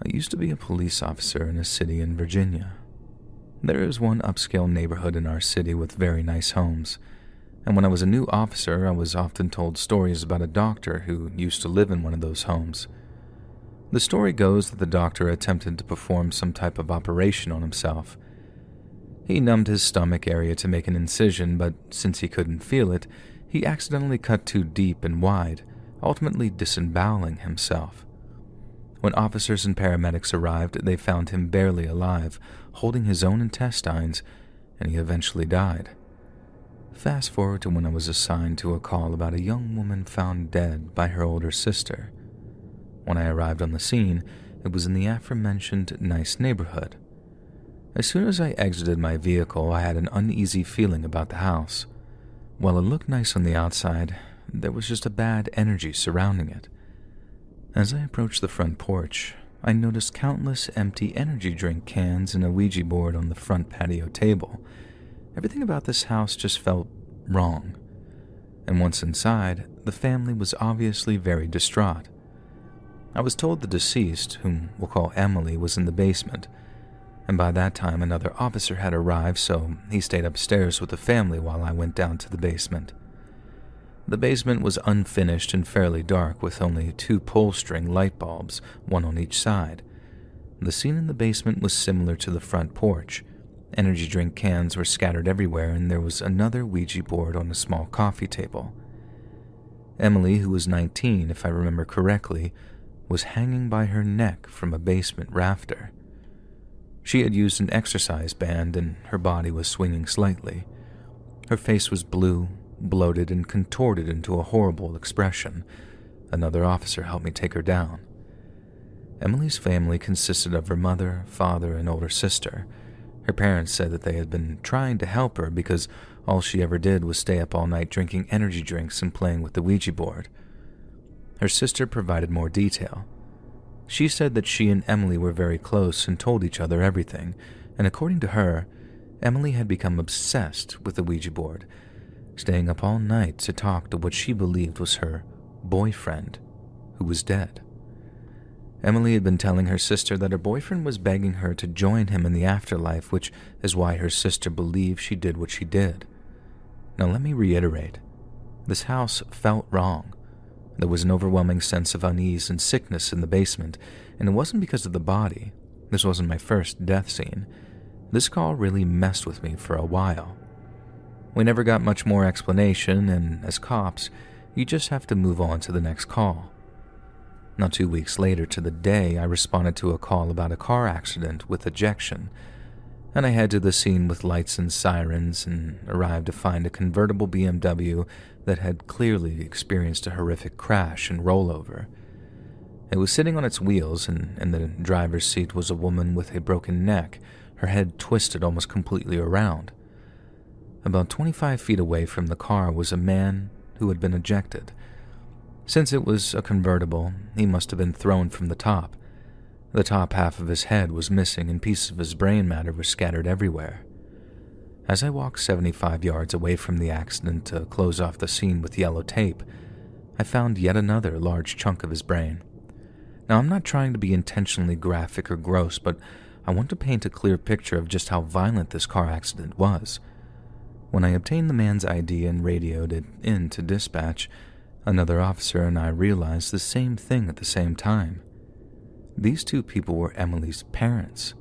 I used to be a police officer in a city in Virginia. There is one upscale neighborhood in our city with very nice homes, and when I was a new officer, I was often told stories about a doctor who used to live in one of those homes. The story goes that the doctor attempted to perform some type of operation on himself. He numbed his stomach area to make an incision, but since he couldn't feel it, he accidentally cut too deep and wide, ultimately disemboweling himself. When officers and paramedics arrived, they found him barely alive, holding his own intestines, and he eventually died. Fast forward to when I was assigned to a call about a young woman found dead by her older sister. When I arrived on the scene, it was in the aforementioned nice neighborhood. As soon as I exited my vehicle, I had an uneasy feeling about the house. While it looked nice on the outside, there was just a bad energy surrounding it. As I approached the front porch, I noticed countless empty energy drink cans and a Ouija board on the front patio table. Everything about this house just felt wrong. And once inside, the family was obviously very distraught. I was told the deceased, whom we'll call Emily, was in the basement, and by that time another officer had arrived, so he stayed upstairs with the family while I went down to the basement. The basement was unfinished and fairly dark, with only 2 pull-string light bulbs, one on each side. The scene in the basement was similar to the front porch. Energy drink cans were scattered everywhere, and there was another Ouija board on a small coffee table. Emily, who was 19, if I remember correctly, was hanging by her neck from a basement rafter. She had used an exercise band, and her body was swinging slightly. Her face was blue, bloated, and contorted into a horrible expression. Another officer helped me take her down. Emily's family consisted of her mother, father, and older sister. Her parents said that they had been trying to help her because all she ever did was stay up all night drinking energy drinks and playing with the Ouija board. Her sister provided more detail. She said that she and Emily were very close and told each other everything, and according to her, Emily had become obsessed with the Ouija board, staying up all night to talk to what she believed was her boyfriend, who was dead. Emily had been telling her sister that her boyfriend was begging her to join him in the afterlife, which is why her sister believed she did what she did. Now let me reiterate, this house felt wrong. There was an overwhelming sense of unease and sickness in the basement, and it wasn't because of the body. This wasn't my first death scene. This call really messed with me for a while. We never got much more explanation, and as cops, you just have to move on to the next call. Not 2 weeks later to the day, I responded to a call about a car accident with ejection, and I head to the scene with lights and sirens and arrived to find a convertible BMW that had clearly experienced a horrific crash and rollover. It was sitting on its wheels, and in the driver's seat was a woman with a broken neck, her head twisted almost completely around. About 25 feet away from the car was a man who had been ejected. Since it was a convertible, he must have been thrown from the top. The top half of his head was missing and pieces of his brain matter were scattered everywhere. As I walked 75 yards away from the accident to close off the scene with yellow tape, I found yet another large chunk of his brain. Now, I'm not trying to be intentionally graphic or gross, but I want to paint a clear picture of just how violent this car accident was. When I obtained the man's ID and radioed it in to dispatch, another officer and I realized the same thing at the same time. These 2 people were Emily's parents,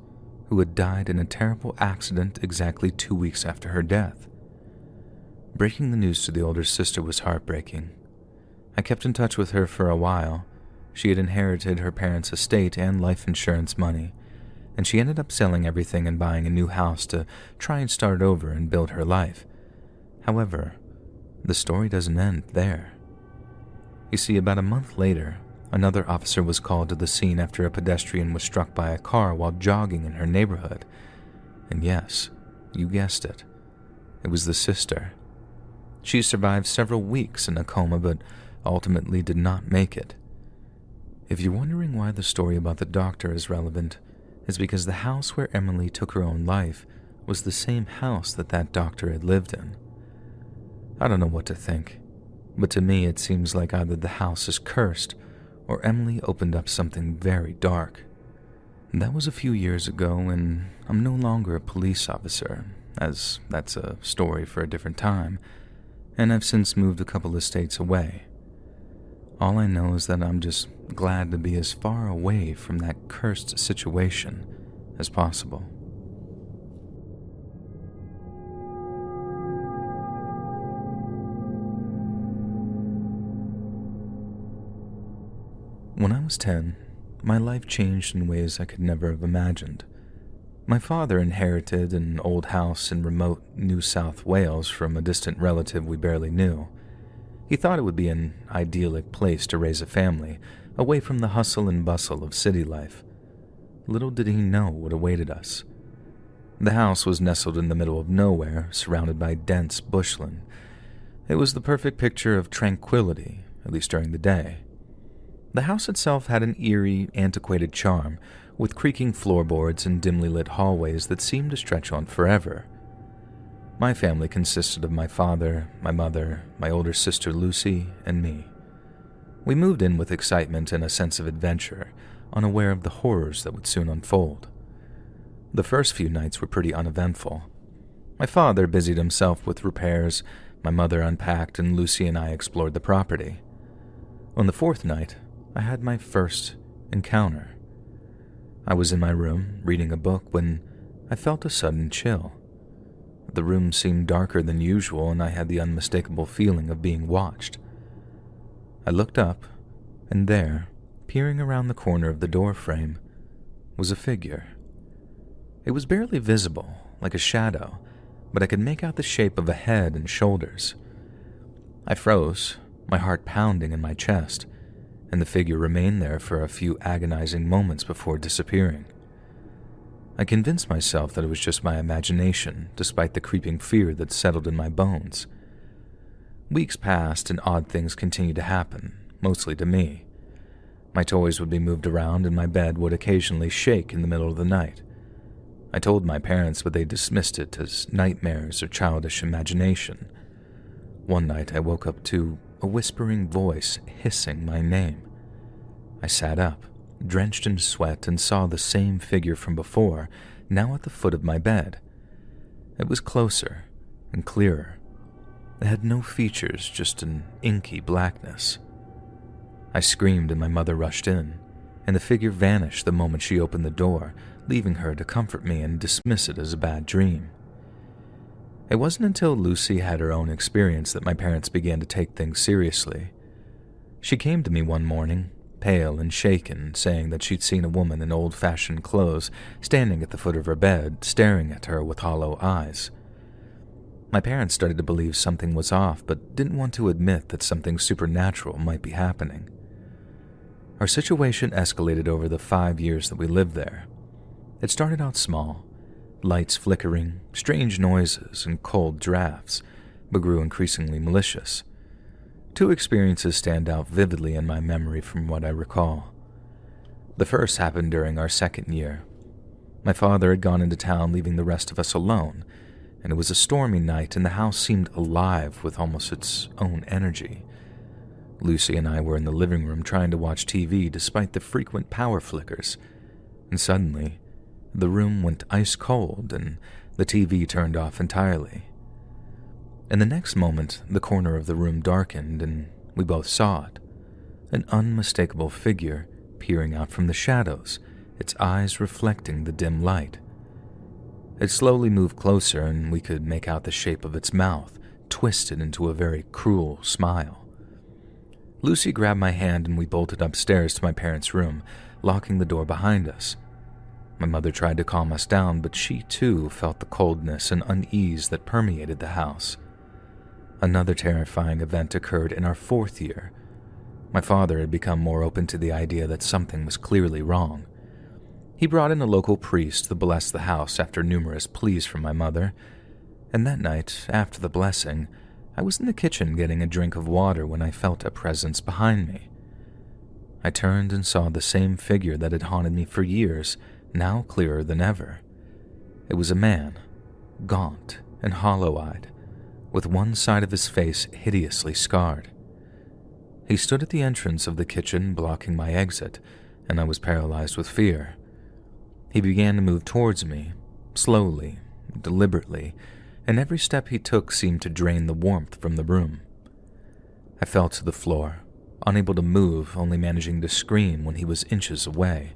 who had died in a terrible accident exactly 2 weeks after her death. Breaking the news to the older sister was heartbreaking. I kept in touch with her for a while. She had inherited her parents' estate and life insurance money, and she ended up selling everything and buying a new house to try and start over and build her life. However, the story doesn't end there. You see, about a month later, another officer was called to the scene after a pedestrian was struck by a car while jogging in her neighborhood. And yes, you guessed it. It was the sister. She survived several weeks in a coma, but ultimately did not make it. If you're wondering why the story about the doctor is relevant, it's because the house where Emily took her own life was the same house that doctor had lived in. I don't know what to think, but to me it seems like either the house is cursed or Emily opened up something very dark. That was a few years ago, and I'm no longer a police officer, as that's a story for a different time, and I've since moved a couple of states away. All I know is that I'm just glad to be as far away from that cursed situation as possible. When I was 10, my life changed in ways I could never have imagined. My father inherited an old house in remote New South Wales from a distant relative we barely knew. He thought it would be an idyllic place to raise a family, away from the hustle and bustle of city life. Little did he know what awaited us. The house was nestled in the middle of nowhere, surrounded by dense bushland. It was the perfect picture of tranquility, at least during the day. The house itself had an eerie, antiquated charm, with creaking floorboards and dimly lit hallways that seemed to stretch on forever. My family consisted of my father, my mother, my older sister Lucy, and me. We moved in with excitement and a sense of adventure, unaware of the horrors that would soon unfold. The first few nights were pretty uneventful. My father busied himself with repairs, my mother unpacked, and Lucy and I explored the property. On the fourth night, I had my first encounter. I was in my room, reading a book, when I felt a sudden chill. The room seemed darker than usual, and I had the unmistakable feeling of being watched. I looked up, and there, peering around the corner of the door frame, was a figure. It was barely visible, like a shadow, but I could make out the shape of a head and shoulders. I froze, my heart pounding in my chest, and the figure remained there for a few agonizing moments before disappearing. I convinced myself that it was just my imagination, despite the creeping fear that settled in my bones. Weeks passed and odd things continued to happen, mostly to me. My toys would be moved around and my bed would occasionally shake in the middle of the night. I told my parents, but they dismissed it as nightmares or childish imagination. One night I woke up to a whispering voice hissing my name. I sat up, drenched in sweat, and saw the same figure from before, now at the foot of my bed. It was closer and clearer. It had no features, just an inky blackness. I screamed and my mother rushed in, and the figure vanished the moment she opened the door, leaving her to comfort me and dismiss it as a bad dream. It wasn't until Lucy had her own experience that my parents began to take things seriously. She came to me one morning, pale and shaken, saying that she'd seen a woman in old-fashioned clothes standing at the foot of her bed, staring at her with hollow eyes. My parents started to believe something was off, but didn't want to admit that something supernatural might be happening. Our situation escalated over the 5 years that we lived there. It started out small, lights flickering, strange noises, and cold drafts, but grew increasingly malicious. 2 experiences stand out vividly in my memory from what I recall. The first happened during our 2nd year. My father had gone into town, leaving the rest of us alone, and it was a stormy night and the house seemed alive with almost its own energy. Lucy and I were in the living room trying to watch TV despite the frequent power flickers, and suddenly, the room went ice cold and the TV turned off entirely. In the next moment, the corner of the room darkened and we both saw it. An unmistakable figure peering out from the shadows, its eyes reflecting the dim light. It slowly moved closer and we could make out the shape of its mouth, twisted into a very cruel smile. Lucy grabbed my hand and we bolted upstairs to my parents' room, locking the door behind us. My mother tried to calm us down, but she too felt the coldness and unease that permeated the house. Another terrifying event occurred in our 4th year. My father had become more open to the idea that something was clearly wrong. He brought in a local priest to bless the house after numerous pleas from my mother, and that night, after the blessing, I was in the kitchen getting a drink of water when I felt a presence behind me. I turned and saw the same figure that had haunted me for years, now clearer than ever. It was a man, gaunt and hollow-eyed, with one side of his face hideously scarred. He stood at the entrance of the kitchen, blocking my exit, and I was paralyzed with fear. He began to move towards me, slowly, deliberately, and every step he took seemed to drain the warmth from the room. I fell to the floor, unable to move, only managing to scream when he was inches away.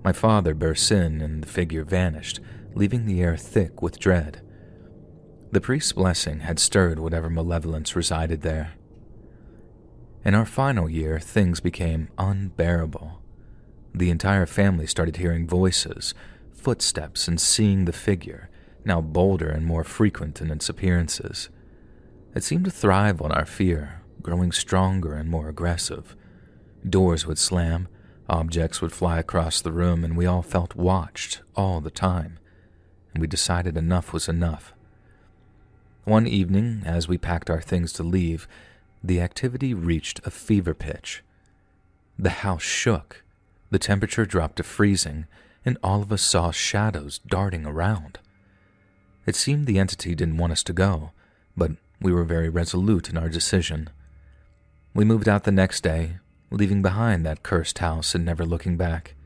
My father burst in, and the figure vanished, leaving the air thick with dread. The priest's blessing had stirred whatever malevolence resided there. In our final year, things became unbearable. The entire family started hearing voices, footsteps, and seeing the figure, now bolder and more frequent in its appearances. It seemed to thrive on our fear, growing stronger and more aggressive. Doors would slam, objects would fly across the room, and we all felt watched all the time, and we decided enough was enough. One evening, as we packed our things to leave, the activity reached a fever pitch. The house shook, the temperature dropped to freezing, and all of us saw shadows darting around. It seemed the entity didn't want us to go, but we were very resolute in our decision. We moved out the next day, leaving behind that cursed house and never looking back.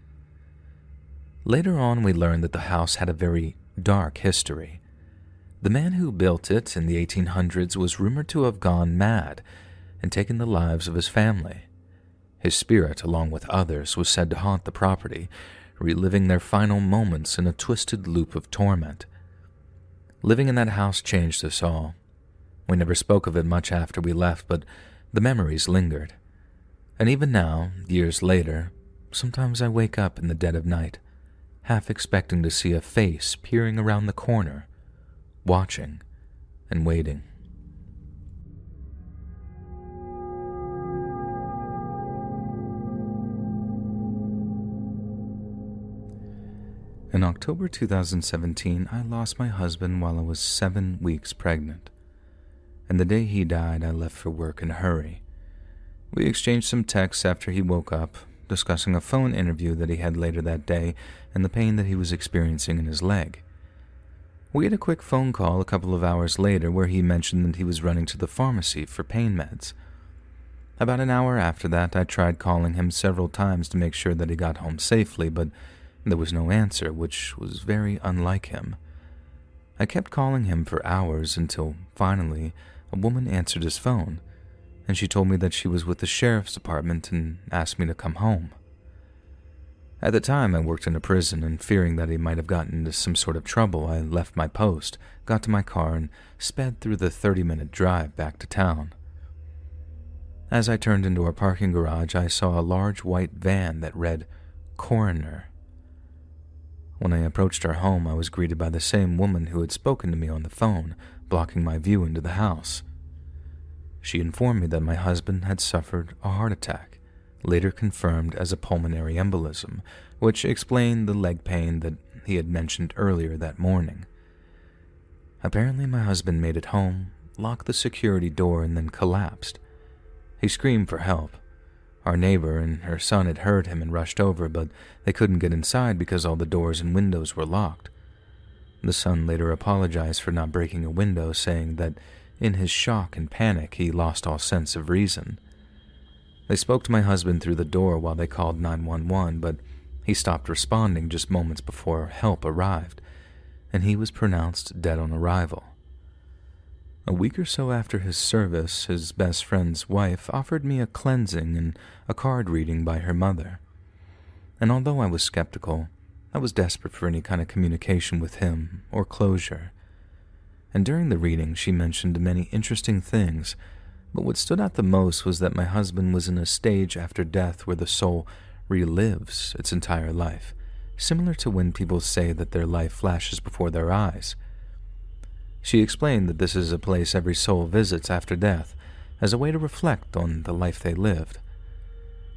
Later on, we learned that the house had a very dark history. The man who built it in the 1800s was rumored to have gone mad and taken the lives of his family. His spirit, along with others, was said to haunt the property, reliving their final moments in a twisted loop of torment. Living in that house changed us all. We never spoke of it much after we left, but the memories lingered. And even now, years later, sometimes I wake up in the dead of night, half expecting to see a face peering around the corner, watching and waiting. In October 2017, I lost my husband while I was 7 weeks pregnant. And the day he died, I left for work in a hurry. We exchanged some texts after he woke up, discussing a phone interview that he had later that day and the pain that he was experiencing in his leg. We had a quick phone call a couple of hours later where he mentioned that he was running to the pharmacy for pain meds. About an hour after that, I tried calling him several times to make sure that he got home safely, but there was no answer, which was very unlike him. I kept calling him for hours until, finally, a woman answered his phone, and she told me that she was with the sheriff's department and asked me to come home. At the time, I worked in a prison, and fearing that he might have gotten into some sort of trouble, I left my post, got to my car, and sped through the 30-minute drive back to town. As I turned into our parking garage, I saw a large white van that read, "Coroner." When I approached our home, I was greeted by the same woman who had spoken to me on the phone, blocking my view into the house. She informed me that my husband had suffered a heart attack, later confirmed as a pulmonary embolism, which explained the leg pain that he had mentioned earlier that morning. Apparently, my husband made it home, locked the security door, and then collapsed. He screamed for help. Our neighbor and her son had heard him and rushed over, but they couldn't get inside because all the doors and windows were locked. The son later apologized for not breaking a window, saying that in his shock and panic he lost all sense of reason. They spoke to my husband through the door while they called 911, but he stopped responding just moments before help arrived, and he was pronounced dead on arrival. A week or so after his service, his best friend's wife offered me a cleansing and a card reading by her mother. And although I was skeptical, I was desperate for any kind of communication with him or closure. And during the reading, she mentioned many interesting things, but what stood out the most was that my husband was in a stage after death where the soul relives its entire life, similar to when people say that their life flashes before their eyes. She explained that this is a place every soul visits after death, as a way to reflect on the life they lived.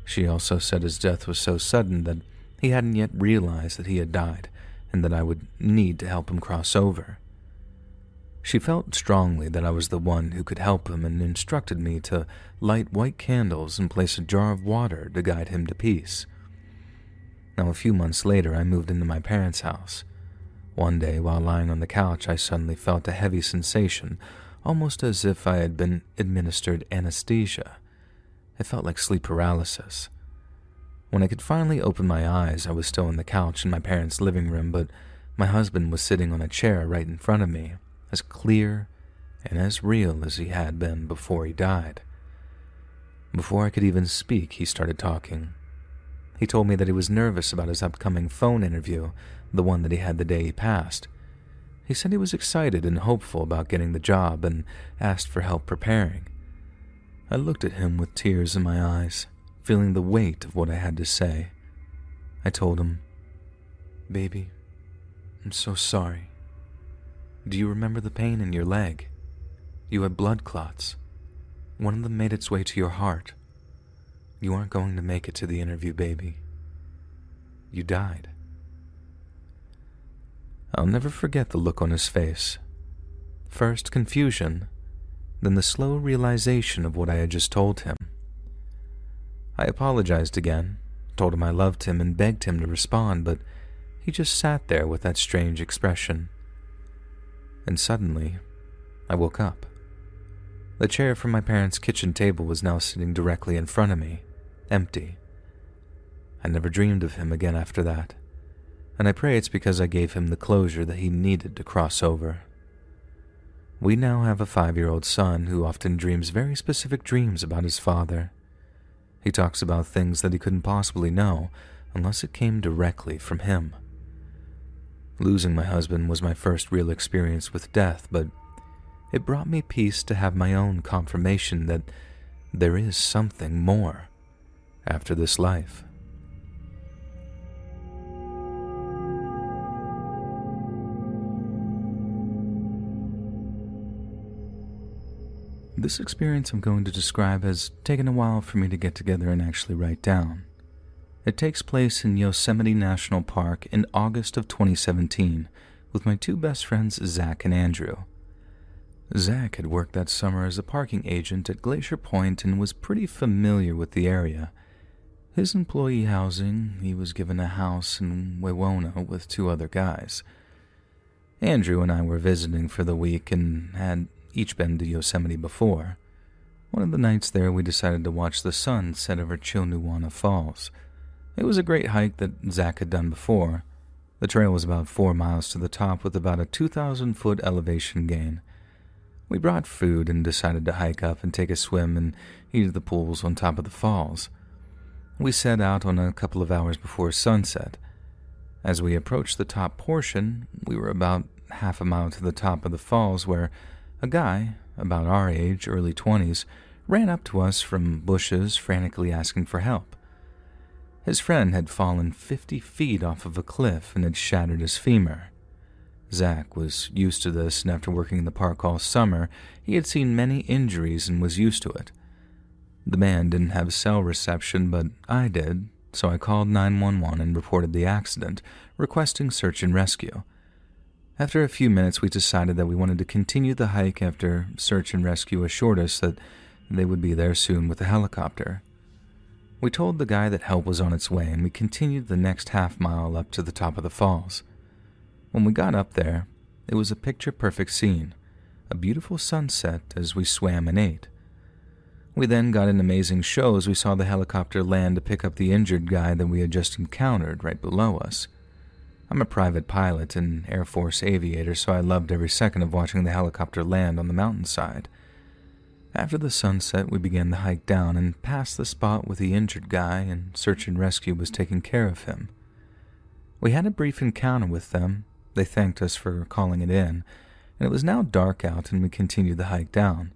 She also said his death was so sudden that he hadn't yet realized that he had died, and that I would need to help him cross over. She felt strongly that I was the one who could help him and instructed me to light white candles and place a jar of water to guide him to peace. Now, a few months later, I moved into my parents' house. One day, while lying on the couch, I suddenly felt a heavy sensation, almost as if I had been administered anesthesia. It felt like sleep paralysis. When I could finally open my eyes, I was still on the couch in my parents' living room, but my husband was sitting on a chair right in front of me, as clear and as real as he had been before he died. Before I could even speak, he started talking. He told me that he was nervous about his upcoming phone interview, the one that he had the day he passed. He said he was excited and hopeful about getting the job and asked for help preparing. I looked at him with tears in my eyes, feeling the weight of what I had to say. I told him, "Baby, I'm so sorry. Do you remember the pain in your leg? You had blood clots. One of them made its way to your heart. You aren't going to make it to the interview, baby. You died." I'll never forget the look on his face. First confusion, then the slow realization of what I had just told him. I apologized again, told him I loved him and begged him to respond, but he just sat there with that strange expression. And suddenly, I woke up. The chair from my parents' kitchen table was now sitting directly in front of me, empty. I never dreamed of him again after that, and I pray it's because I gave him the closure that he needed to cross over. We now have a 5-year-old son who often dreams very specific dreams about his father. He talks about things that he couldn't possibly know unless it came directly from him. Losing my husband was my first real experience with death, but it brought me peace to have my own confirmation that there is something more after this life. This experience I'm going to describe has taken a while for me to get together and actually write down. It takes place in Yosemite National Park in August of 2017 with my two best friends, Zach and Andrew. Zach had worked that summer as a parking agent at Glacier Point and was pretty familiar with the area. His employee housing, he was given a house in Wawona with 2 other guys. Andrew and I were visiting for the week and had each been to Yosemite before. One of the nights there, we decided to watch the sun set over Chilnuwana Falls. It was a great hike that Zach had done before. The trail was about 4 miles to the top with about a 2,000-foot elevation gain. We brought food and decided to hike up and take a swim in each of the pools on top of the falls. We set out on a couple of hours before sunset. As we approached the top portion, we were about half a mile to the top of the falls where a guy, about our age, early 20s, ran up to us from bushes, frantically asking for help. His friend had fallen 50 feet off of a cliff and had shattered his femur. Zach was used to this, and after working in the park all summer, he had seen many injuries and was used to it. The man didn't have cell reception, but I did, so I called 911 and reported the accident, requesting search and rescue. After a few minutes, we decided that we wanted to continue the hike after search and rescue assured us that they would be there soon with a helicopter. We told the guy that help was on its way, and we continued the next half mile up to the top of the falls. When we got up there, it was a picture-perfect scene, a beautiful sunset as we swam and ate. We then got an amazing show as we saw the helicopter land to pick up the injured guy that we had just encountered right below us. I'm a private pilot and Air Force aviator, so I loved every second of watching the helicopter land on the mountainside. After the sunset, we began the hike down and passed the spot with the injured guy, and search and rescue was taking care of him. We had a brief encounter with them. They thanked us for calling it in, and it was now dark out and we continued the hike down.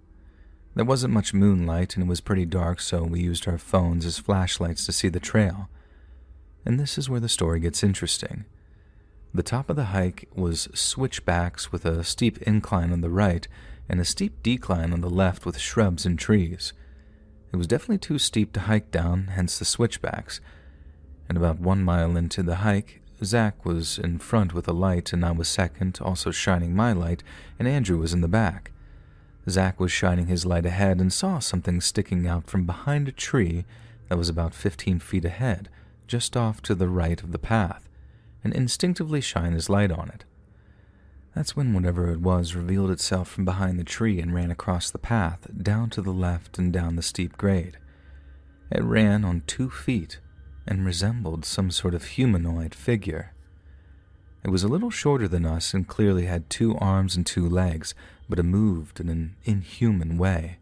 There wasn't much moonlight and it was pretty dark, so we used our phones as flashlights to see the trail. And this is where the story gets interesting. The top of the hike was switchbacks with a steep incline on the right and a steep decline on the left with shrubs and trees. It was definitely too steep to hike down, hence the switchbacks. And about 1 mile into the hike, Zach was in front with a light and I was second, also shining my light, and Andrew was in the back. Zach was shining his light ahead and saw something sticking out from behind a tree that was about 15 feet ahead, just off to the right of the path, and instinctively shined his light on it. That's when whatever it was revealed itself from behind the tree and ran across the path, down to the left and down the steep grade. It ran on 2 feet, and resembled some sort of humanoid figure. It was a little shorter than us and clearly had 2 arms and 2 legs, but it moved in an inhuman way.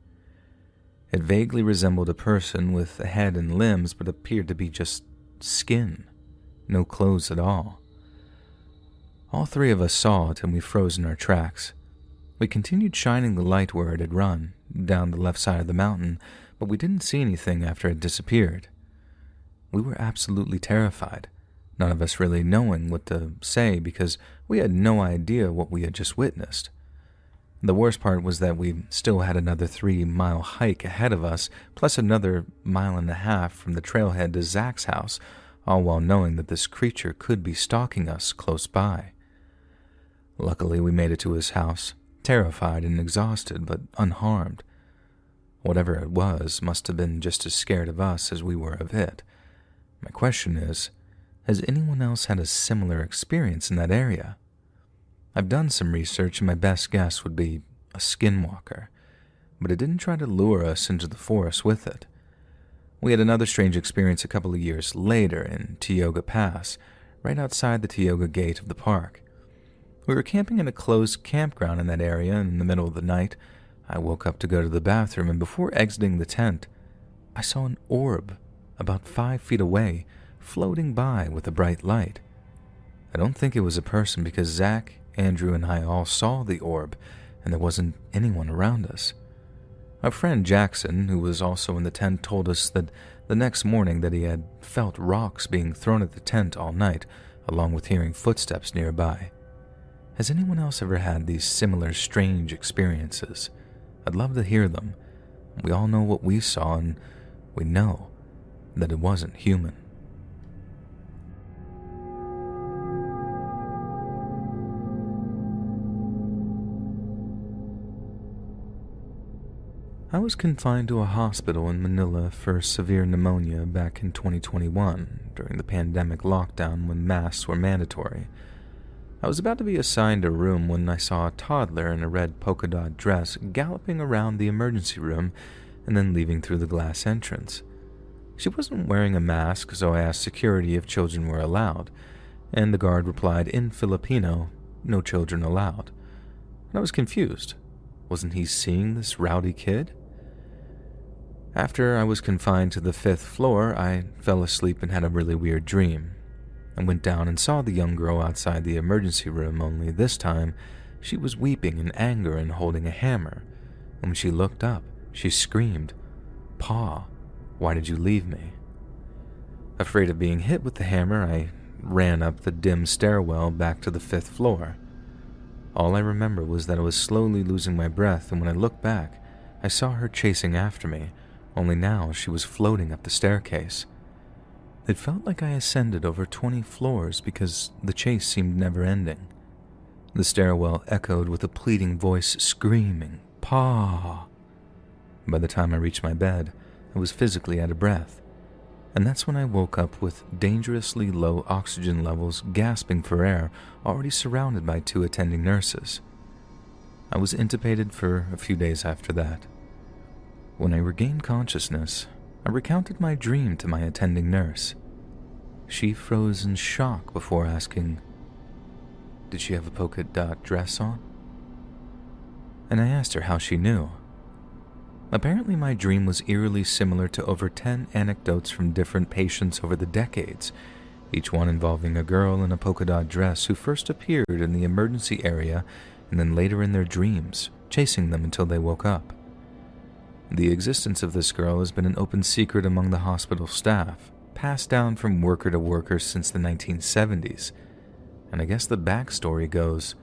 It vaguely resembled a person with a head and limbs, but appeared to be just skin, no clothes at all. All 3 of us saw it and we froze in our tracks. We continued shining the light where it had run, down the left side of the mountain, but we didn't see anything after it disappeared. We were absolutely terrified, none of us really knowing what to say because we had no idea what we had just witnessed. The worst part was that we still had another 3-mile hike ahead of us, plus another 1.5 miles from the trailhead to Zach's house, all while knowing that this creature could be stalking us close by. Luckily, we made it to his house, terrified and exhausted, but unharmed. Whatever it was must have been just as scared of us as we were of it. My question is, has anyone else had a similar experience in that area? I've done some research and my best guess would be a skinwalker, but it didn't try to lure us into the forest with it. We had another strange experience a couple of years later in Tioga Pass, right outside the Tioga gate of the park. We were camping in a closed campground in that area, and in the middle of the night, I woke up to go to the bathroom, and before exiting the tent, I saw an orb about 5 feet away, floating by with a bright light. I don't think it was a person because Zach, Andrew, and I all saw the orb, and there wasn't anyone around us. Our friend Jackson, who was also in the tent, told us that the next morning that he had felt rocks being thrown at the tent all night, along with hearing footsteps nearby. Has anyone else ever had these similar strange experiences? I'd love to hear them. We all know what we saw, and we know that it wasn't human. I was confined to a hospital in Manila for severe pneumonia back in 2021 during the pandemic lockdown when masks were mandatory. I was about to be assigned a room when I saw a toddler in a red polka dot dress galloping around the emergency room and then leaving through the glass entrance. She wasn't wearing a mask, so I asked security if children were allowed, and the guard replied in Filipino, "No children allowed." And I was confused. Wasn't he seeing this rowdy kid? After I was confined to the 5th floor, I fell asleep and had a really weird dream. I went down and saw the young girl outside the emergency room, only this time she was weeping in anger and holding a hammer. And when she looked up, she screamed, "Pa, why did you leave me?" Afraid of being hit with the hammer, I ran up the dim stairwell back to the 5th floor. All I remember was that I was slowly losing my breath, and when I looked back, I saw her chasing after me, only now she was floating up the staircase. It felt like I ascended over 20 floors because the chase seemed never-ending. The stairwell echoed with a pleading voice screaming, "Pa!" By the time I reached my bed, I was physically out of breath, and that's when I woke up with dangerously low oxygen levels, gasping for air, already surrounded by 2 attending nurses. I was intubated for a few days after that. When I regained consciousness, I recounted my dream to my attending nurse. She froze in shock before asking, "Did she have a polka dot dress on?" And I asked her how she knew. Apparently my dream was eerily similar to over 10 anecdotes from different patients over the decades, each one involving a girl in a polka dot dress who first appeared in the emergency area and then later in their dreams, chasing them until they woke up. The existence of this girl has been an open secret among the hospital staff, passed down from worker to worker since the 1970s, and I guess the backstory goes,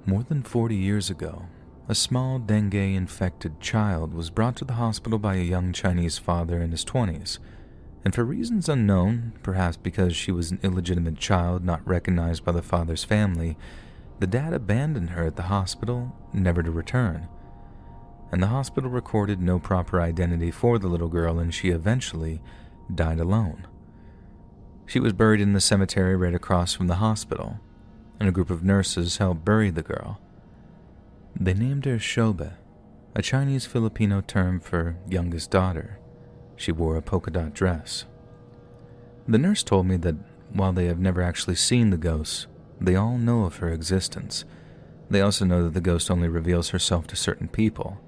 more than 40 years ago, a small dengue-infected child was brought to the hospital by a young Chinese father in his 20s, and for reasons unknown, perhaps because she was an illegitimate child not recognized by the father's family, the dad abandoned her at the hospital, never to return. And the hospital recorded no proper identity for the little girl, and she eventually died alone. She was buried in the cemetery right across from the hospital, and a group of nurses helped bury the girl. They named her Shobe, a Chinese Filipino term for youngest daughter. She wore a polka dot dress. The nurse told me that while they have never actually seen the ghost, they all know of her existence. They also know that the ghost only reveals herself to certain people.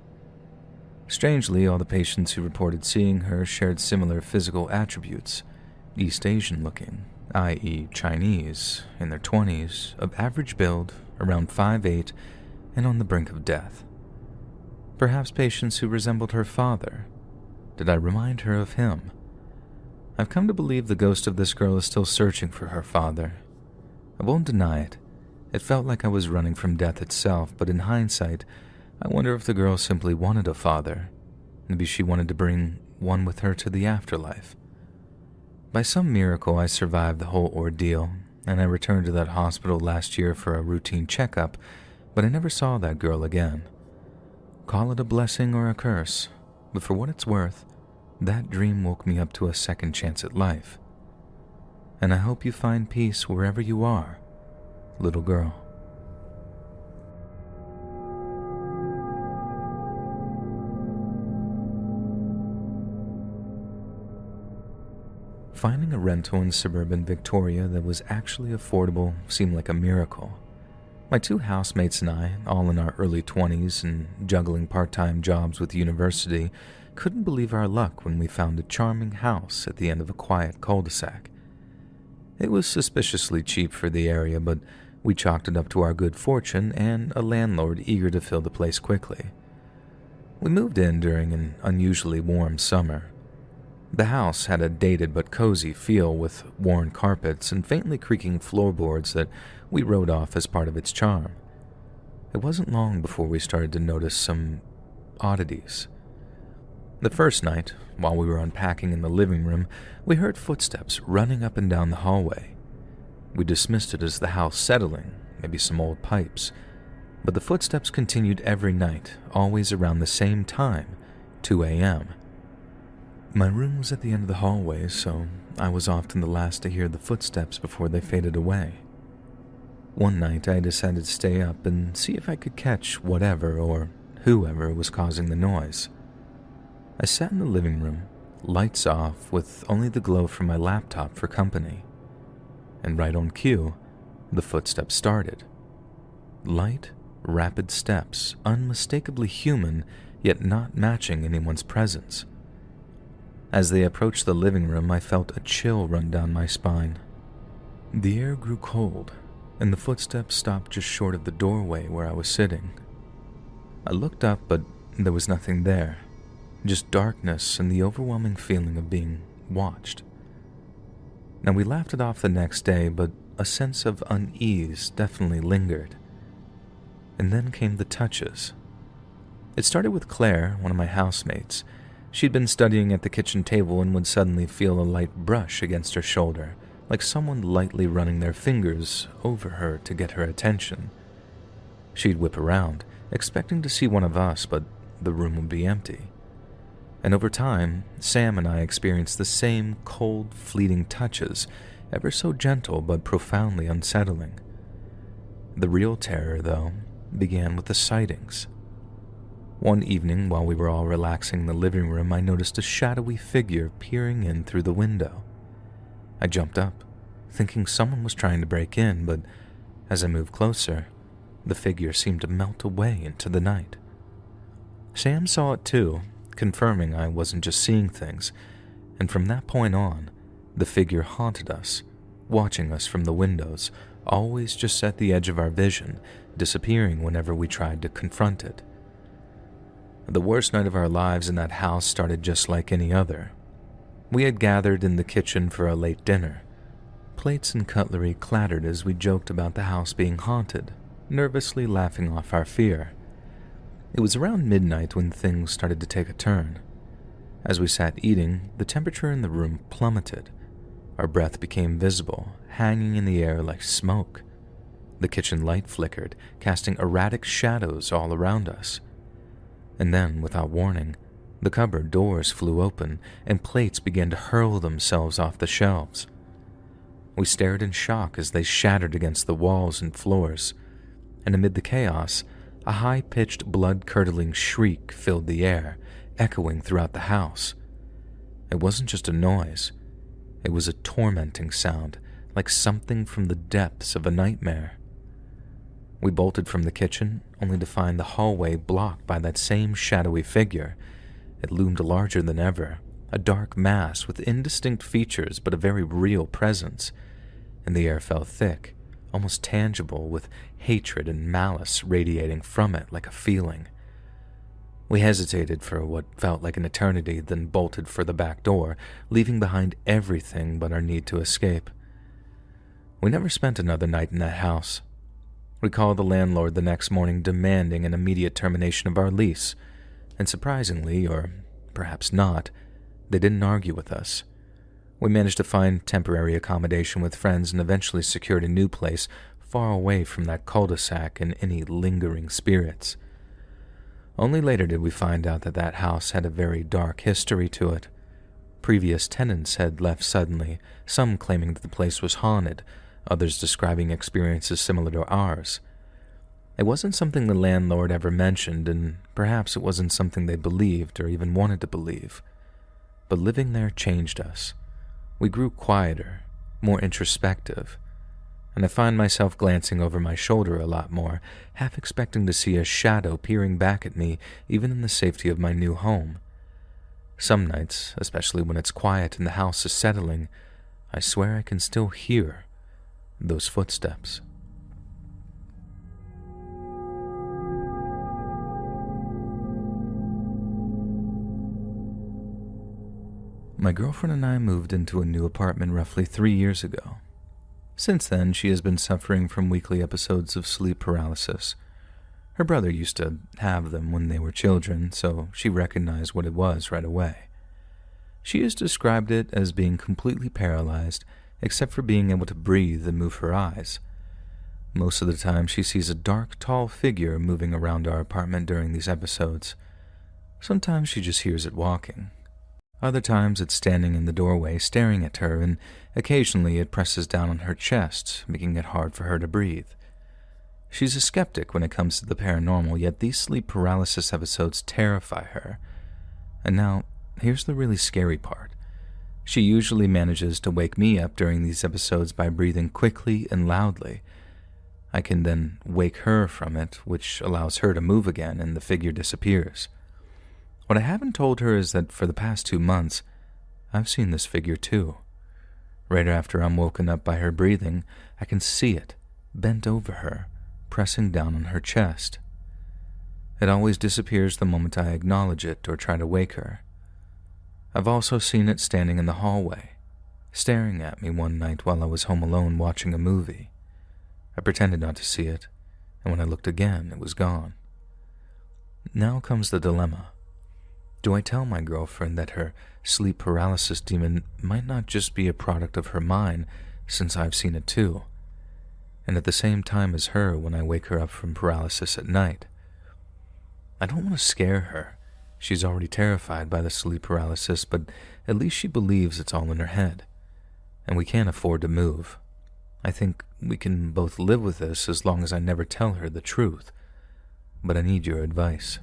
Strangely, all the patients who reported seeing her shared similar physical attributes: East Asian looking, i.e. Chinese, in their 20s, of average build, around 5'8", and on the brink of death. Perhaps patients who resembled her father. Did I remind her of him? I've come to believe the ghost of this girl is still searching for her father. I won't deny it. It felt like I was running from death itself, but in hindsight, I wonder if the girl simply wanted a father. Maybe she wanted to bring one with her to the afterlife. By some miracle, I survived the whole ordeal, and I returned to that hospital last year for a routine checkup, but I never saw that girl again. Call it a blessing or a curse, but for what it's worth, that dream woke me up to a second chance at life. And I hope you find peace wherever you are, little girl. Finding a rental in suburban Victoria that was actually affordable seemed like a miracle. My 2 housemates and I, all in our early 20s and juggling part-time jobs with university, couldn't believe our luck when we found a charming house at the end of a quiet cul-de-sac. It was suspiciously cheap for the area, but we chalked it up to our good fortune and a landlord eager to fill the place quickly. We moved in during an unusually warm summer. The house had a dated but cozy feel with worn carpets and faintly creaking floorboards that we wrote off as part of its charm. It wasn't long before we started to notice some oddities. The first night, while we were unpacking in the living room, we heard footsteps running up and down the hallway. We dismissed it as the house settling, maybe some old pipes, but the footsteps continued every night, always around the same time, 2 a.m. My room was at the end of the hallway, so I was often the last to hear the footsteps before they faded away. One night, I decided to stay up and see if I could catch whatever or whoever was causing the noise. I sat in the living room, lights off, with only the glow from my laptop for company. And right on cue, the footsteps started. Light, rapid steps, unmistakably human, yet not matching anyone's presence. As they approached the living room, I felt a chill run down my spine. The air grew cold, and the footsteps stopped just short of the doorway where I was sitting. I looked up, but there was nothing there. Just darkness and the overwhelming feeling of being watched. Now, we laughed it off the next day, but a sense of unease definitely lingered. And then came the touches. It started with Claire, one of my housemates. She'd been studying at the kitchen table and would suddenly feel a light brush against her shoulder, like someone lightly running their fingers over her to get her attention. She'd whip around, expecting to see one of us, but the room would be empty. And over time, Sam and I experienced the same cold, fleeting touches, ever so gentle but profoundly unsettling. The real terror, though, began with the sightings. One evening, while we were all relaxing in the living room, I noticed a shadowy figure peering in through the window. I jumped up, thinking someone was trying to break in, but as I moved closer, the figure seemed to melt away into the night. Sam saw it too, confirming I wasn't just seeing things, and from that point on, the figure haunted us, watching us from the windows, always just at the edge of our vision, disappearing whenever we tried to confront it. The worst night of our lives in that house started just like any other. We had gathered in the kitchen for a late dinner. Plates and cutlery clattered as we joked about the house being haunted, nervously laughing off our fear. It was around midnight when things started to take a turn. As we sat eating, the temperature in the room plummeted. Our breath became visible, hanging in the air like smoke. The kitchen light flickered, casting erratic shadows all around us. And then, without warning, the cupboard doors flew open and plates began to hurl themselves off the shelves. We stared in shock as they shattered against the walls and floors, and amid the chaos, a high-pitched, blood-curdling shriek filled the air, echoing throughout the house. It wasn't just a noise. It was a tormenting sound, like something from the depths of a nightmare. We bolted from the kitchen, only to find the hallway blocked by that same shadowy figure. It loomed larger than ever, a dark mass with indistinct features but a very real presence, and the air felt thick, almost tangible, with hatred and malice radiating from it like a feeling. We hesitated for what felt like an eternity, then bolted for the back door, leaving behind everything but our need to escape. We never spent another night in that house. We called the landlord the next morning demanding an immediate termination of our lease, and surprisingly, or perhaps not, they didn't argue with us. We managed to find temporary accommodation with friends and eventually secured a new place far away from that cul-de-sac and any lingering spirits. Only later did we find out that that house had a very dark history to it. Previous tenants had left suddenly, some claiming that the place was haunted, others describing experiences similar to ours. It wasn't something the landlord ever mentioned, and perhaps it wasn't something they believed or even wanted to believe. But living there changed us. We grew quieter, more introspective, and I find myself glancing over my shoulder a lot more, half expecting to see a shadow peering back at me even in the safety of my new home. Some nights, especially when it's quiet and the house is settling, I swear I can still hear those footsteps. My girlfriend and I moved into a new apartment roughly 3 years ago. Since then, she has been suffering from weekly episodes of sleep paralysis. Her brother used to have them when they were children, so she recognized what it was right away. She has described it as being completely paralyzed, except for being able to breathe and move her eyes. Most of the time, she sees a dark, tall figure moving around our apartment during these episodes. Sometimes she just hears it walking. Other times it's standing in the doorway staring at her, and occasionally it presses down on her chest, making it hard for her to breathe. She's a skeptic when it comes to the paranormal, yet these sleep paralysis episodes terrify her. And now, here's the really scary part. She usually manages to wake me up during these episodes by breathing quickly and loudly. I can then wake her from it, which allows her to move again, and the figure disappears. What I haven't told her is that for the past 2 months, I've seen this figure too. Right after I'm woken up by her breathing, I can see it, bent over her, pressing down on her chest. It always disappears the moment I acknowledge it or try to wake her. I've also seen it standing in the hallway, staring at me one night while I was home alone watching a movie. I pretended not to see it, and when I looked again, it was gone. Now comes the dilemma. Do I tell my girlfriend that her sleep paralysis demon might not just be a product of her mind, since I've seen it too, and at the same time as her when I wake her up from paralysis at night? I don't want to scare her. She's already terrified by the sleep paralysis, but at least she believes it's all in her head, and we can't afford to move. I think we can both live with this as long as I never tell her the truth, but I need your advice.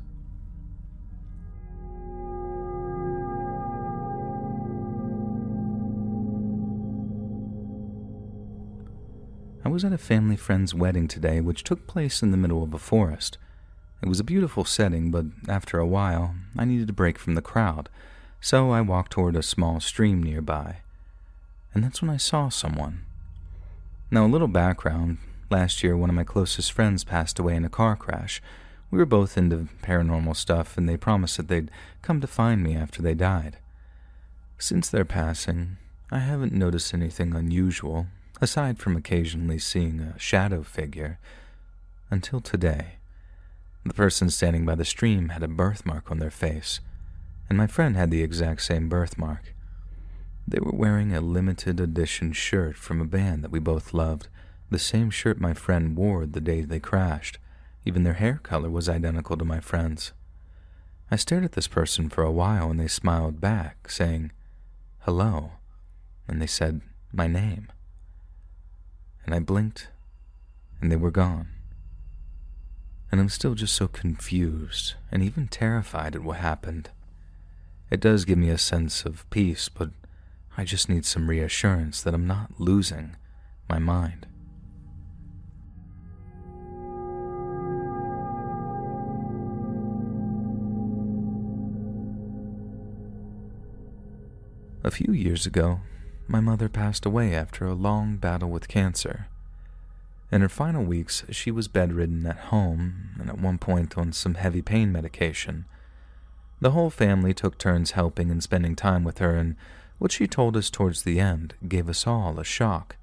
I was at a family friend's wedding today, which took place in the middle of a forest. It was a beautiful setting, but after a while, I needed a break from the crowd, so I walked toward a small stream nearby. And that's when I saw someone. Now, a little background. Last year, one of my closest friends passed away in a car crash. We were both into paranormal stuff, and they promised that they'd come to find me after they died. Since their passing, I haven't noticed anything unusual, aside from occasionally seeing a shadow figure, until today. The person standing by the stream had a birthmark on their face, and my friend had the exact same birthmark. They were wearing a limited edition shirt from a band that we both loved, the same shirt my friend wore the day they crashed. Even their hair color was identical to my friend's. I stared at this person for a while, and they smiled back, saying, "Hello," and they said my name. And I blinked, and they were gone. And I'm still just so confused and even terrified at what happened. It does give me a sense of peace, but I just need some reassurance that I'm not losing my mind. A few years ago, my mother passed away after a long battle with cancer. In her final weeks, she was bedridden at home and at one point on some heavy pain medication. The whole family took turns helping and spending time with her, and what she told us towards the end gave us all a shock.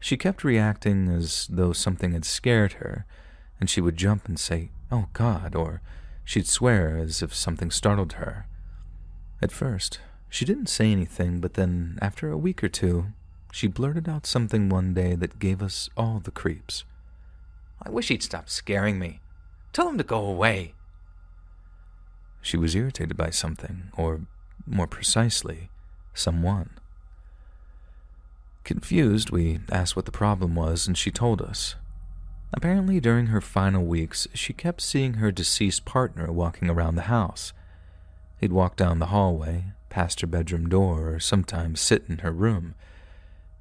She kept reacting as though something had scared her, and she would jump and say, "Oh God," or she'd swear as if something startled her. At first, she didn't say anything, but then, after a week or two, she blurted out something one day that gave us all the creeps. "I wish he'd stop scaring me. Tell him to go away." She was irritated by something, or more precisely, someone. Confused, we asked what the problem was, and she told us. Apparently, during her final weeks, she kept seeing her deceased partner walking around the house. He'd walk down the hallway, past her bedroom door, or sometimes sit in her room.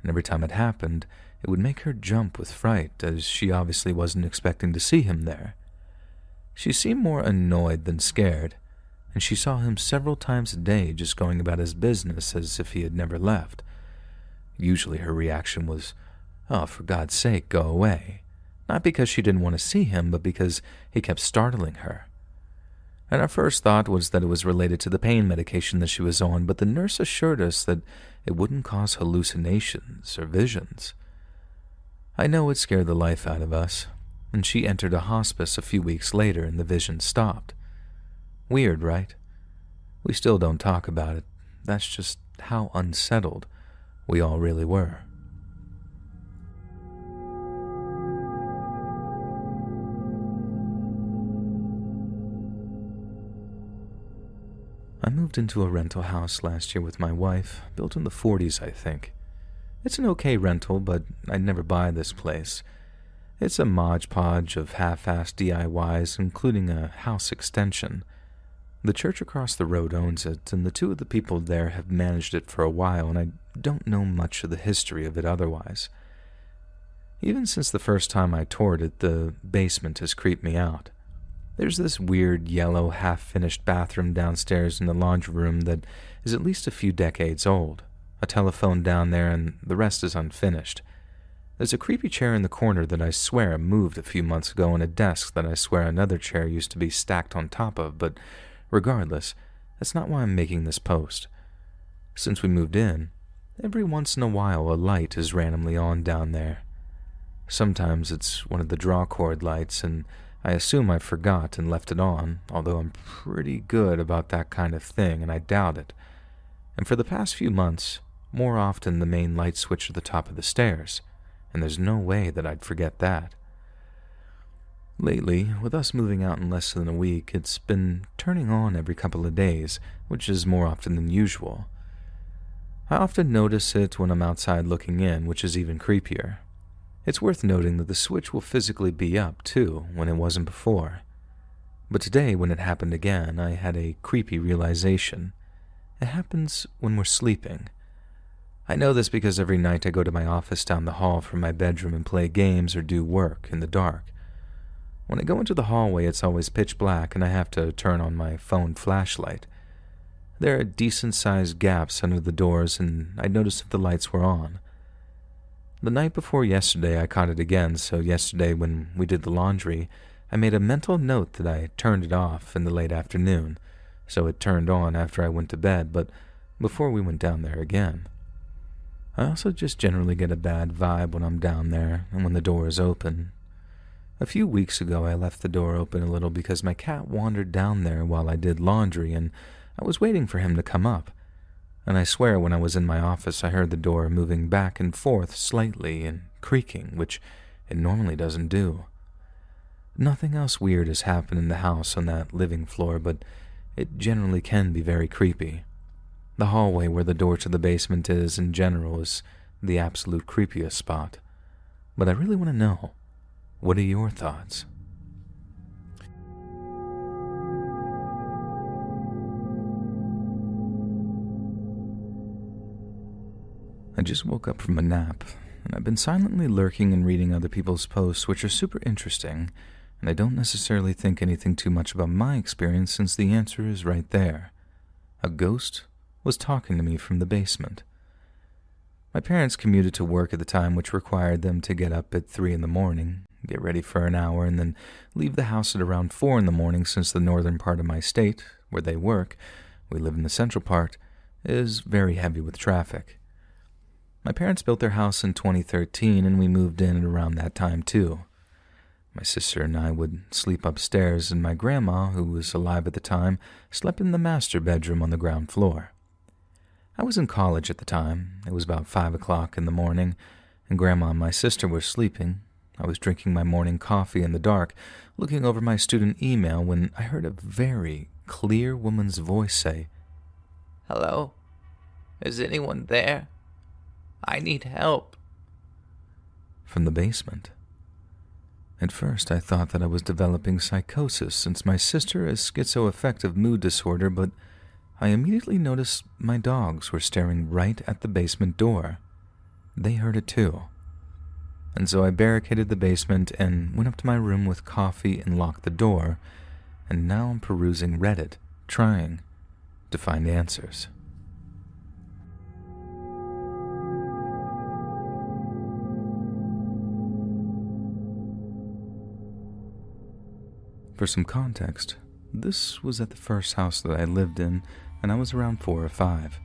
And every time it happened, it would make her jump with fright, as she obviously wasn't expecting to see him there. She seemed more annoyed than scared, and she saw him several times a day just going about his business as if he had never left. Usually her reaction was, "Oh, for God's sake, go away." Not because she didn't want to see him, but because he kept startling her. And our first thought was that it was related to the pain medication that she was on, but the nurse assured us that it wouldn't cause hallucinations or visions. I know it scared the life out of us, and she entered a hospice a few weeks later and the visions stopped. Weird, right? We still don't talk about it. That's just how unsettled we all really were. I moved into a rental house last year with my wife, built in the 40s, I think. It's an okay rental, but I'd never buy this place. It's a modge podge of half-assed DIYs, including a house extension. The church across the road owns it, and the two of the people there have managed it for a while, and I don't know much of the history of it otherwise. Even since the first time I toured it, the basement has creeped me out. There's this weird yellow half-finished bathroom downstairs in the laundry room that is at least a few decades old, a telephone down there, and the rest is unfinished. There's a creepy chair in the corner that I swear moved a few months ago, and a desk that I swear another chair used to be stacked on top of, but regardless, that's not why I'm making this post. Since we moved in, every once in a while a light is randomly on down there. Sometimes it's one of the draw cord lights, and I assume I forgot and left it on, although I'm pretty good about that kind of thing, and I doubt it. And for the past few months, more often the main light switch at the top of the stairs, and there's no way that I'd forget that. Lately, with us moving out in less than a week, it's been turning on every couple of days, which is more often than usual. I often notice it when I'm outside looking in, which is even creepier. It's worth noting that the switch will physically be up, too, when it wasn't before. But today, when it happened again, I had a creepy realization. It happens when we're sleeping. I know this because every night I go to my office down the hall from my bedroom and play games or do work in the dark. When I go into the hallway, it's always pitch black, and I have to turn on my phone flashlight. There are decent-sized gaps under the doors, and I noticed if the lights were on. The night before yesterday, I caught it again, so yesterday when we did the laundry, I made a mental note that I turned it off in the late afternoon, so it turned on after I went to bed, but before we went down there again. I also just generally get a bad vibe when I'm down there and when the door is open. A few weeks ago, I left the door open a little because my cat wandered down there while I did laundry, and I was waiting for him to come up. And I swear when I was in my office, I heard the door moving back and forth slightly and creaking, which it normally doesn't do. Nothing else weird has happened in the house on that living floor, but it generally can be very creepy. The hallway where the door to the basement is, in general, is the absolute creepiest spot. But I really want to know, what are your thoughts? I just woke up from a nap, and I've been silently lurking and reading other people's posts, which are super interesting, and I don't necessarily think anything too much about my experience since the answer is right there. A ghost was talking to me from the basement. My parents commuted to work at the time, which required them to get up at 3 in the morning, get ready for an hour, and then leave the house at around 4 in the morning since the northern part of my state, where they work, we live in the central part, is very heavy with traffic. My parents built their house in 2013, and we moved in at around that time too. My sister and I would sleep upstairs, and my grandma, who was alive at the time, slept in the master bedroom on the ground floor. I was in college at the time. It was about 5 o'clock in the morning, and Grandma and my sister were sleeping. I was drinking my morning coffee in the dark, looking over my student email when I heard a very clear woman's voice say, "Hello? Is anyone there? I need help." from the basement. At first, I thought that I was developing psychosis since my sister has schizoaffective mood disorder, but I immediately noticed my dogs were staring right at the basement door. They heard it too. And so I barricaded the basement and went up to my room with coffee and locked the door, and now I'm perusing Reddit, trying to find answers. For some context, this was at the first house that I lived in, and I was around 4 or 5.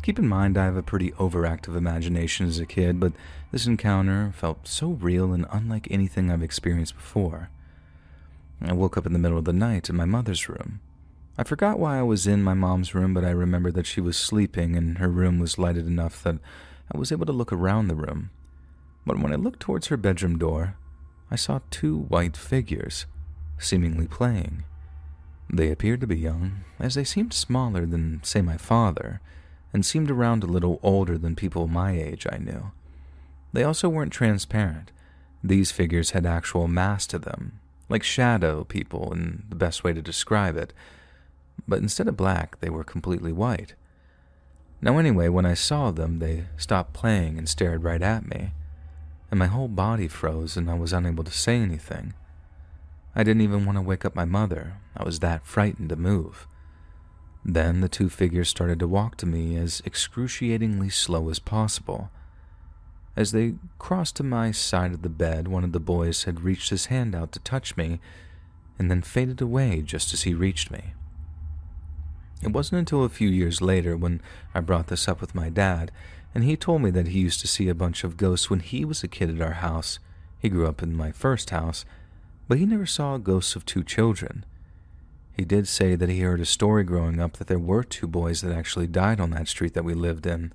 Keep in mind I have a pretty overactive imagination as a kid, but this encounter felt so real and unlike anything I've experienced before. I woke up in the middle of the night in my mother's room. I forgot why I was in my mom's room, but I remember that she was sleeping and her room was lighted enough that I was able to look around the room. But when I looked towards her bedroom door, I saw 2 white figures, seemingly playing. They appeared to be young, as they seemed smaller than, say, my father, and seemed around a little older than people my age I knew. They also weren't transparent. These figures had actual mass to them, like shadow people in the best way to describe it, but instead of black, they were completely white. Now anyway, when I saw them, they stopped playing and stared right at me, and my whole body froze and I was unable to say anything. I didn't even want to wake up my mother. I was that frightened to move. Then the 2 figures started to walk to me as excruciatingly slow as possible. As they crossed to my side of the bed, one of the boys had reached his hand out to touch me and then faded away just as he reached me. It wasn't until a few years later when I brought this up with my dad, and he told me that he used to see a bunch of ghosts when he was a kid at our house. He grew up in my first house, but he never saw ghosts of 2 children. He did say that he heard a story growing up that there were 2 boys that actually died on that street that we lived in.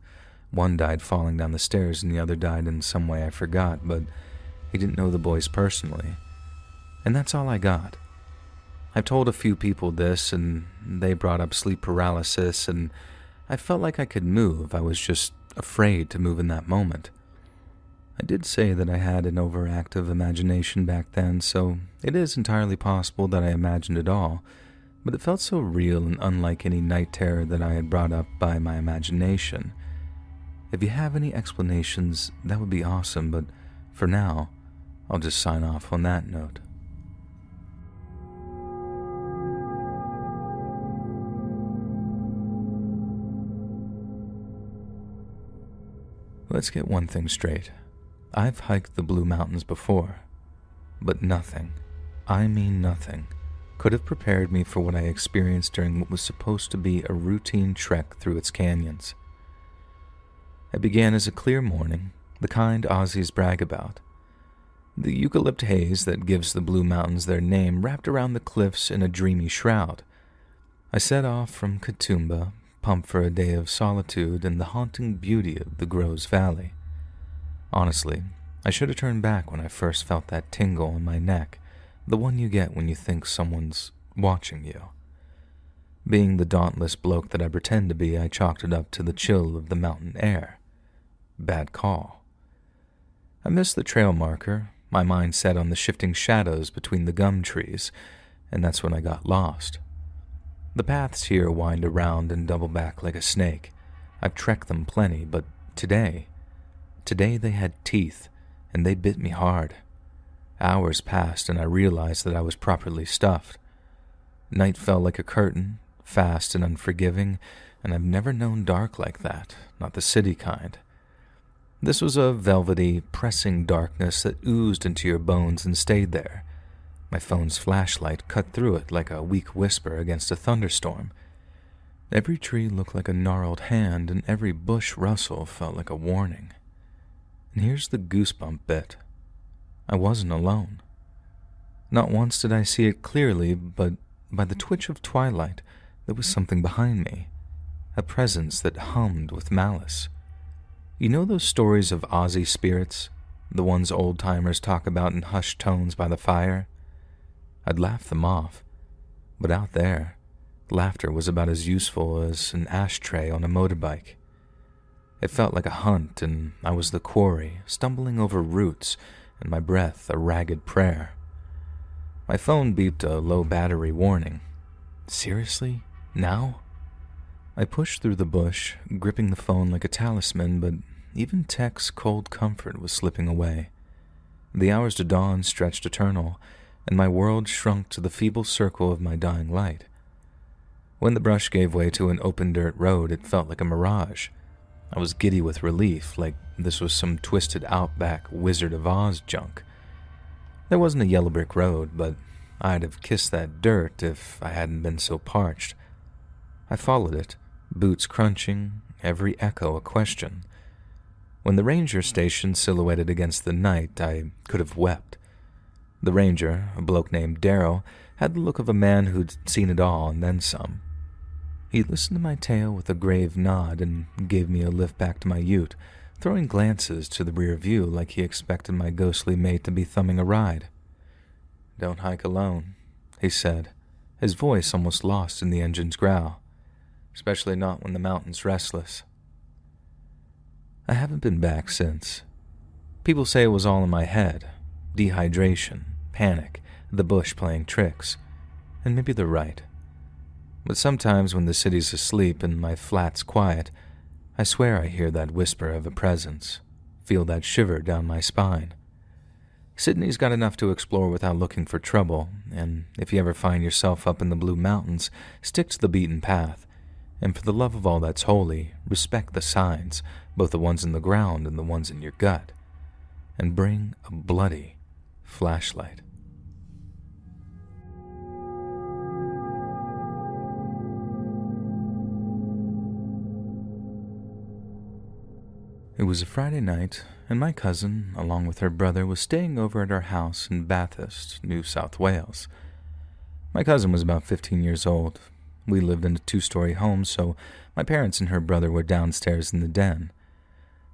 One died falling down the stairs and the other died in some way I forgot, but he didn't know the boys personally. And that's all I got. I've told a few people this, and they brought up sleep paralysis, and I felt like I could move. I was just afraid to move in that moment. I did say that I had an overactive imagination back then, so it is entirely possible that I imagined it all, but it felt so real and unlike any night terror that I had brought up by my imagination. If you have any explanations, that would be awesome, but for now, I'll just sign off on that note. Let's get one thing straight. I've hiked the Blue Mountains before, but nothing, I mean nothing, could have prepared me for what I experienced during what was supposed to be a routine trek through its canyons. It began as a clear morning, the kind Aussies brag about. The eucalypt haze that gives the Blue Mountains their name wrapped around the cliffs in a dreamy shroud. I set off from Katoomba, pumped for a day of solitude and the haunting beauty of the Groves Valley. Honestly, I should have turned back when I first felt that tingle in my neck, the one you get when you think someone's watching you. Being the dauntless bloke that I pretend to be, I chalked it up to the chill of the mountain air. Bad call. I missed the trail marker, my mind set on the shifting shadows between the gum trees, and that's when I got lost. The paths here wind around and double back like a snake. I've trekked them plenty, but Today they had teeth, and they bit me hard. Hours passed, and I realized that I was properly stuffed. Night fell like a curtain, fast and unforgiving, and I've never known dark like that, not the city kind. This was a velvety, pressing darkness that oozed into your bones and stayed there. My phone's flashlight cut through it like a weak whisper against a thunderstorm. Every tree looked like a gnarled hand, and every bush rustle felt like a warning. And here's the goosebump bit. I wasn't alone. Not once did I see it clearly, but by the twitch of twilight, there was something behind me, a presence that hummed with malice. You know those stories of Aussie spirits, the ones old-timers talk about in hushed tones by the fire? I'd laugh them off, but out there, laughter was about as useful as an ashtray on a motorbike. It felt like a hunt, and I was the quarry, stumbling over roots, and my breath a ragged prayer. My phone beeped a low battery warning. Seriously? Now? I pushed through the bush, gripping the phone like a talisman, but even tech's cold comfort was slipping away. The hours to dawn stretched eternal, and my world shrunk to the feeble circle of my dying light. When the brush gave way to an open dirt road, it felt like a mirage. I was giddy with relief, like this was some twisted outback Wizard of Oz junk. There wasn't a yellow brick road, but I'd have kissed that dirt if I hadn't been so parched. I followed it, boots crunching, every echo a question. When the ranger station silhouetted against the night, I could have wept. The ranger, a bloke named Darrow, had the look of a man who'd seen it all and then some. He listened to my tale with a grave nod and gave me a lift back to my ute, throwing glances to the rear view like he expected my ghostly mate to be thumbing a ride. "Don't hike alone," he said, his voice almost lost in the engine's growl, "especially not when the mountain's restless." I haven't been back since. People say it was all in my head. Dehydration, panic, the bush playing tricks. And maybe they're right. But sometimes when the city's asleep and my flat's quiet, I swear I hear that whisper of a presence, feel that shiver down my spine. Sydney's got enough to explore without looking for trouble, and if you ever find yourself up in the Blue Mountains, stick to the beaten path, and for the love of all that's holy, respect the signs, both the ones in the ground and the ones in your gut, and bring a bloody flashlight. It was a Friday night, and my cousin, along with her brother, was staying over at our house in Bathurst, New South Wales. My cousin was about 15 years old. We lived in a 2-story home, so my parents and her brother were downstairs in the den.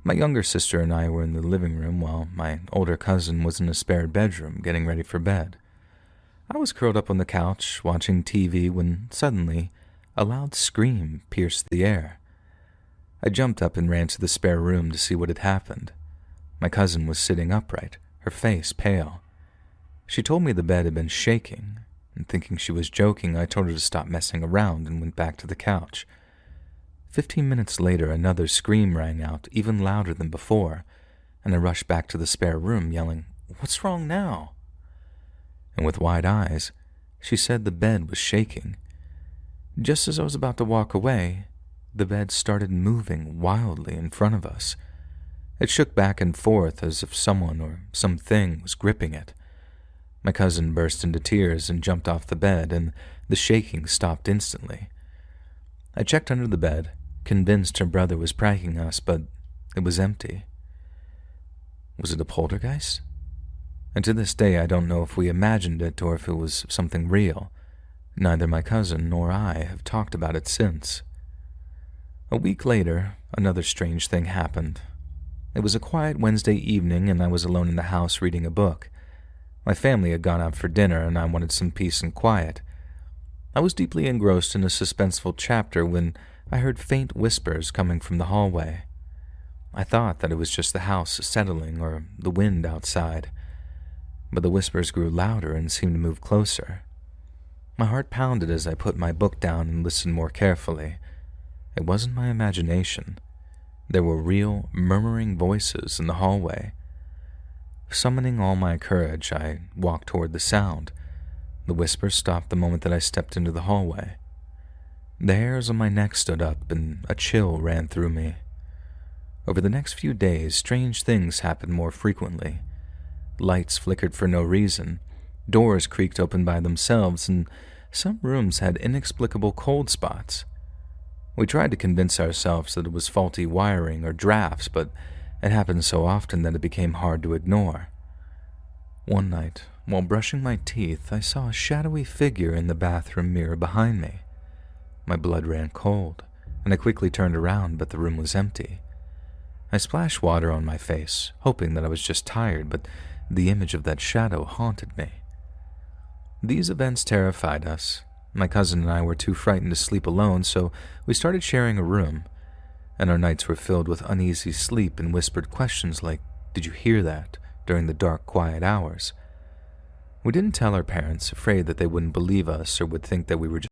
My younger sister and I were in the living room, while my older cousin was in a spare bedroom getting ready for bed. I was curled up on the couch, watching TV, when suddenly a loud scream pierced the air. I jumped up and ran to the spare room to see what had happened. My cousin was sitting upright, her face pale. She told me the bed had been shaking, and thinking she was joking, I told her to stop messing around and went back to the couch. 15 minutes later, another scream rang out, even louder than before, and I rushed back to the spare room, yelling, "What's wrong now?" And with wide eyes, she said the bed was shaking. Just as I was about to walk away, the bed started moving wildly in front of us. It shook back and forth as if someone or something was gripping it. My cousin burst into tears and jumped off the bed, and the shaking stopped instantly. I checked under the bed, convinced her brother was pranking us, but it was empty. Was it a poltergeist? And to this day I don't know if we imagined it or if it was something real. Neither my cousin nor I have talked about it since. A week later, another strange thing happened. It was a quiet Wednesday evening, and I was alone in the house reading a book. My family had gone out for dinner, and I wanted some peace and quiet. I was deeply engrossed in a suspenseful chapter when I heard faint whispers coming from the hallway. I thought that it was just the house settling or the wind outside, but the whispers grew louder and seemed to move closer. My heart pounded as I put my book down and listened more carefully. It wasn't my imagination. There were real, murmuring voices in the hallway. Summoning all my courage, I walked toward the sound. The whispers stopped the moment that I stepped into the hallway. The hairs on my neck stood up, and a chill ran through me. Over the next few days, strange things happened more frequently. Lights flickered for no reason, doors creaked open by themselves, and some rooms had inexplicable cold spots. We tried to convince ourselves that it was faulty wiring or drafts, but it happened so often that it became hard to ignore. One night, while brushing my teeth, I saw a shadowy figure in the bathroom mirror behind me. My blood ran cold, and I quickly turned around, but the room was empty. I splashed water on my face, hoping that I was just tired, but the image of that shadow haunted me. These events terrified us. My cousin and I were too frightened to sleep alone, so we started sharing a room, and our nights were filled with uneasy sleep and whispered questions like, "Did you hear that?" during the dark, quiet hours. We didn't tell our parents, afraid that they wouldn't believe us or would think that we were just